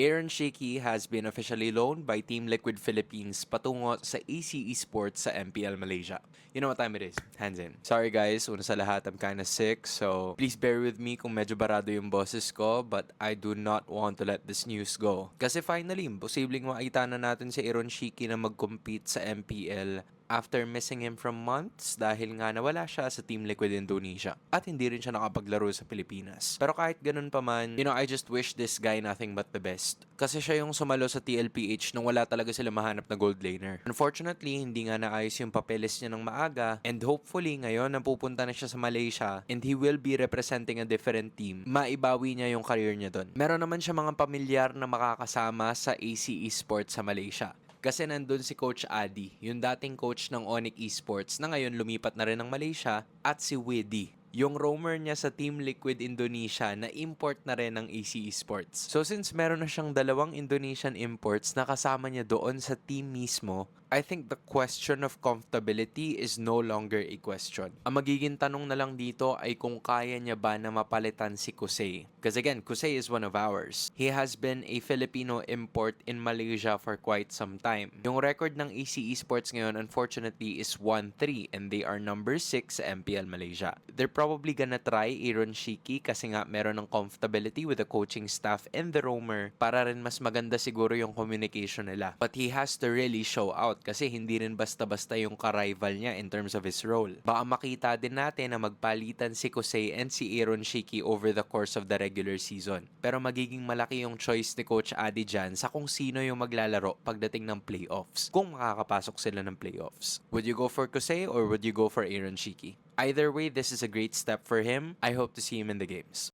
Aaron Shiki has been officially loaned by Team Liquid Philippines patungo sa ACE Sports sa MPL Malaysia. You know what time it is? Hands in. Sorry guys, una sa lahat, I'm kinda sick, so please bear with me kung medyo barado yung boses ko, but I do not want to let this news go. Kasi finally, posibleng makita na natin si Aaron Shiki na mag-compete sa MPL after missing him from months dahil nga nawala siya sa Team Liquid Indonesia at hindi rin siya nakapaglaro sa Pilipinas. Pero kahit ganun pa man, I just wish this guy nothing but the best. Kasi siya yung sumalo sa TLPH nung wala talaga sila mahanap na gold laner. Unfortunately, hindi nga naayos yung papeles niya ng maaga and hopefully ngayon napupunta na siya sa Malaysia and he will be representing a different team, maibawi niya yung career niya doon. Meron naman siya mga pamilyar na makakasama sa ACE Sports sa Malaysia. Kasi nandun si Coach Adi, yung dating coach ng Onyx Esports na ngayon lumipat na rin ng Malaysia, at si Widdy, yung roamer niya sa Team Liquid Indonesia na import na rin ng AC Esports. So since meron na siyang dalawang Indonesian imports na kasama niya doon sa team mismo, I think the question of comfortability is no longer a question. Ang magiging tanong na lang dito ay kung kaya niya ba na mapalitan si Kusei. Because again, Kusei is one of ours. He has been a Filipino import in Malaysia for quite some time. Yung record ng AC Esports ngayon, unfortunately, is 1-3 and they are number 6 sa MPL Malaysia. They're probably gonna try Aaron Shiki kasi nga meron ng comfortability with the coaching staff and the roamer para rin mas maganda siguro yung communication nila. But he has to really show out kasi hindi rin basta-basta yung ka-rival niya in terms of his role. Baka makita din natin na magpalitan si Kusei and si Aaron Shiki over the course of the regular season. Pero magiging malaki yung choice ni Coach Adi dyan sa kung sino yung maglalaro pagdating ng playoffs. Kung makakapasok sila ng playoffs. Would you go for Kusei or would you go for Aaron Shiki? Either way, this is a great step for him. I hope to see him in the games.